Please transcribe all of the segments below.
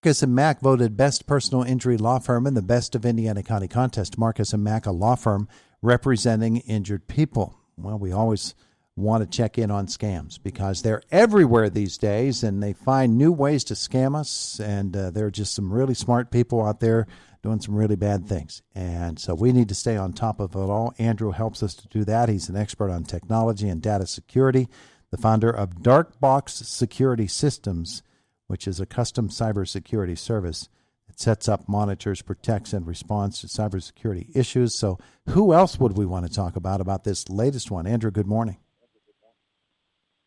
Marcus and Mack voted best personal injury law firm in the Best of Indiana County contest. Marcus and Mack, a law firm representing injured people. Well, we always want to check in on scams because they're everywhere these days, and they find new ways to scam us. And there are just some really smart people out there doing some really bad things. And so we need to stay on top of it all. Andrew helps us to do that. He's an expert on technology and data security, the founder of Dark Box Security Systems, which is a custom cybersecurity service that sets up, monitors, protects, and responds to cybersecurity issues. So who else would we want to talk about this latest one? Andrew, good morning.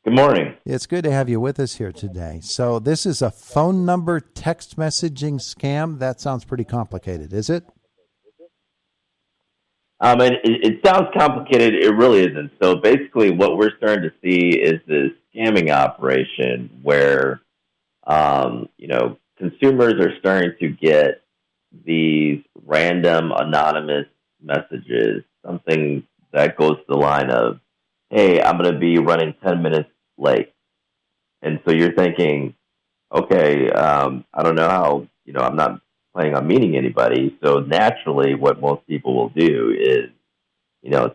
Good morning. It's good to have you with us here today. So this is a phone number text messaging scam. That sounds pretty complicated, is it? It sounds complicated. It really isn't. So basically what we're starting to see is this scamming operation where consumers are starting to get these random anonymous messages, something that goes to the line of, hey, I'm going to be running 10 minutes late. And so you're thinking, okay, I don't know how, I'm not planning on meeting anybody. So naturally what most people will do is,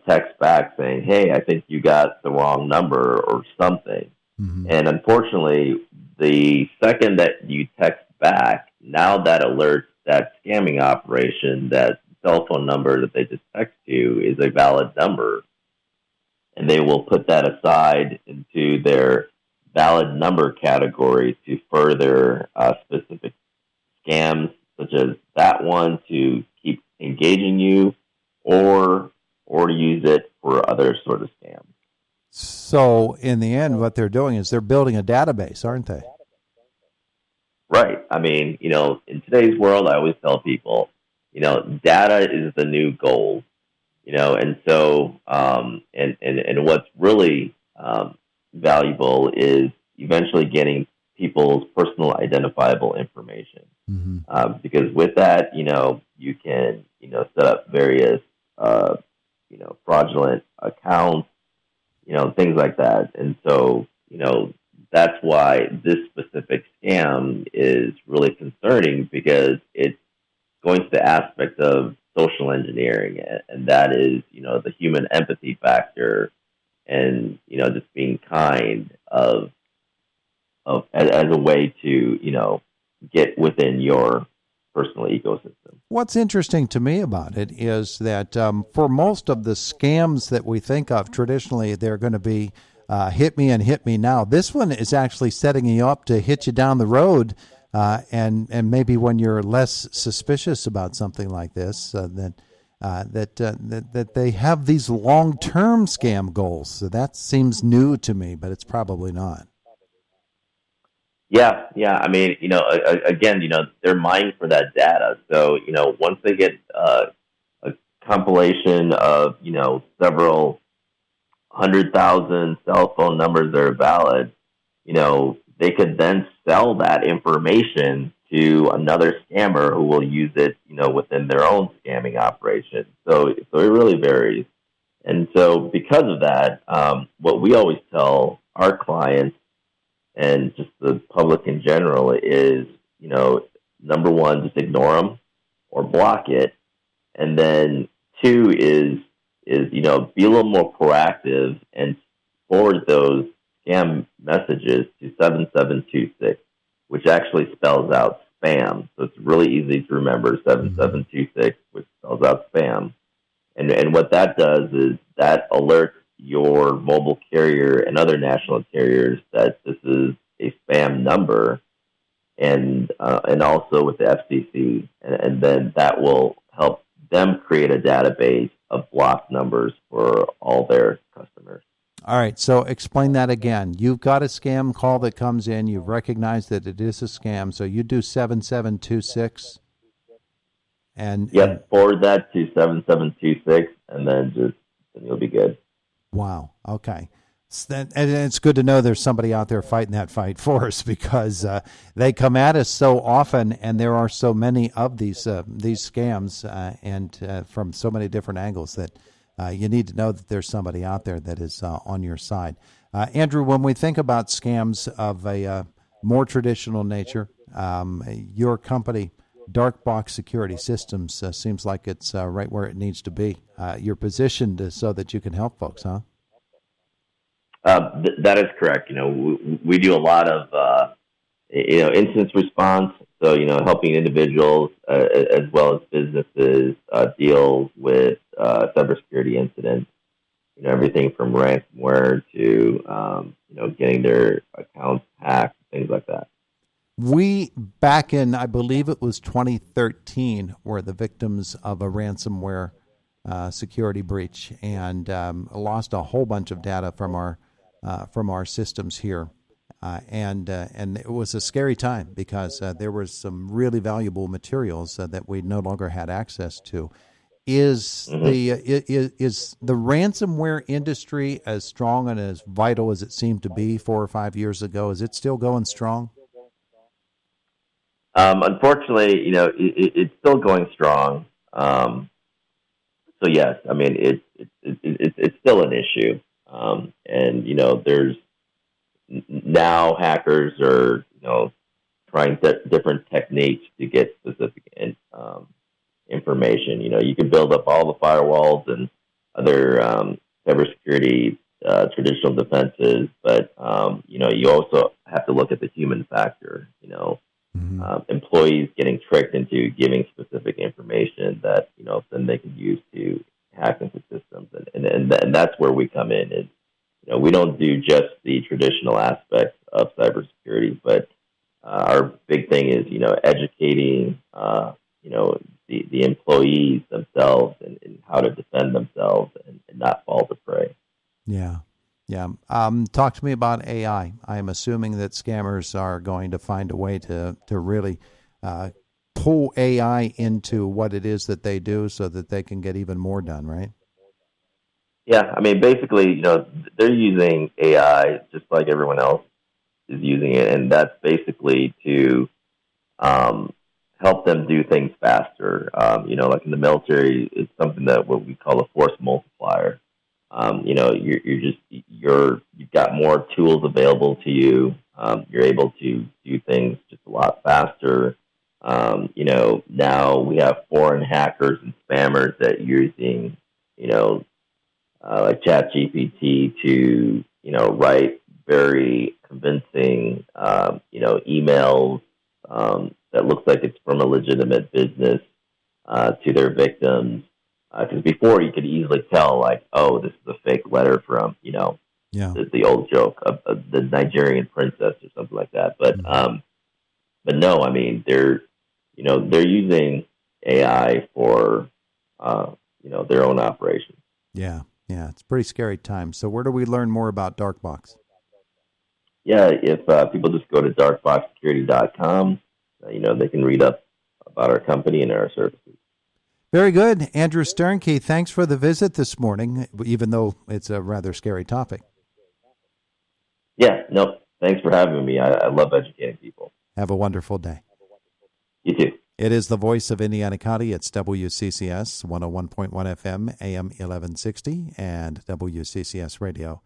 text back saying, hey, I think you got the wrong number or something. Mm-hmm. And unfortunately, the second that you text back, now that alerts that scamming operation, that cell phone number that they just text you is a valid number. And they will put that aside into their valid number category to further specific scams, such as that one, to keep engaging you or to use it for other sort of scams. So in the end, what they're doing is they're building a database, aren't they? Right. I mean, in today's world, I always tell people, data is the new gold, and so, and what's really valuable is eventually getting people's personal identifiable information. Mm-hmm. Because with that, you can, set up various, fraudulent accounts, things like that. And so, that's why this specific scam is really concerning, because it's going to the aspect of social engineering, and that is, the human empathy factor and, just being kind as a way to, get within your personal ecosystem. What's interesting to me about it is that for most of the scams that we think of traditionally, they're going to be hit me and hit me now. This one is actually setting you up to hit you down the road, and maybe when you're less suspicious about something like this, that they have these long-term scam goals. So that seems new to me, but it's probably not. Yeah. I mean, again, they're mining for that data. So, once they get a compilation of, several 100,000 cell phone numbers that are valid, they could then sell that information to another scammer who will use it, within their own scamming operation. So it really varies. And so because of that, what we always tell our clients and just the public in general is, number one, just ignore them or block it. And then two is be a little more proactive and forward those scam messages to 7726, which actually spells out spam. So it's really easy to remember, 7726, which spells out spam. And what that does is that alerts your mobile carrier and other national carriers that this is a spam number, and also with the FCC, and then that will help them create a database of blocked numbers for all their customers. All right, so explain that again. You've got a scam call that comes in. You've recognized that it is a scam, so you do 7726. Yes, forward that to 7726, and then you'll be good. Wow. Okay. And it's good to know there's somebody out there fighting that fight for us, because they come at us so often, and there are so many of these scams, and from so many different angles that you need to know that there's somebody out there that is on your side. Andrew, when we think about scams of a more traditional nature, Your company, Dark Box Security Systems, seems like it's right where it needs to be. You're positioned so that you can help folks, huh? That is correct. We do a lot of incident response. So helping individuals as well as businesses deal with cybersecurity incidents. Everything from ransomware to getting their accounts hacked, things like that. We, back in, I believe it was 2013, were the victims of a ransomware security breach and lost a whole bunch of data from our systems here. And it was a scary time because there was some really valuable materials that we no longer had access to. Is the ransomware industry as strong and as vital as it seemed to be 4 or 5 years ago? Is it still going strong? Unfortunately, it's still going strong. So yes, I mean it's still an issue, and there's now hackers are trying different techniques to get specific information. You can build up all the firewalls and other cybersecurity traditional defenses, but you also have to look at the human factor. Employees getting tricked into giving specific information that then they can use to hack into systems, and that's where we come in. Is we don't do just the traditional aspects of cybersecurity, but our big thing is educating the employees themselves and how to defend themselves and not fall to prey. Yeah. Yeah. Talk to me about AI. I'm assuming that scammers are going to find a way to really pull AI into what it is that they do so that they can get even more done, right? Yeah. I mean, basically, they're using AI just like everyone else is using it. And that's basically to help them do things faster. Like in the military, it's something that what we call a force multiplier. You've got more tools available to you. You're able to do things just a lot faster. Now we have foreign hackers and spammers that are using, like ChatGPT to, write very convincing, emails that looks like it's from a legitimate business to their victims. Because before you could easily tell, like, oh, this is a fake letter from, the old joke of the Nigerian princess or something like that. But no, I mean, they're using AI for, their own operations. Yeah, it's a pretty scary time. So where do we learn more about Darkbox? Yeah, if people just go to darkboxsecurity.com, they can read up about our company and our services. Very good. Andrew Sternke, thanks for the visit this morning, even though it's a rather scary topic. Yeah, no, thanks for having me. I love educating people. Have a wonderful day. You too. It is the voice of Indiana County. It's WCCS 101.1 FM, AM 1160, and WCCSradio.com.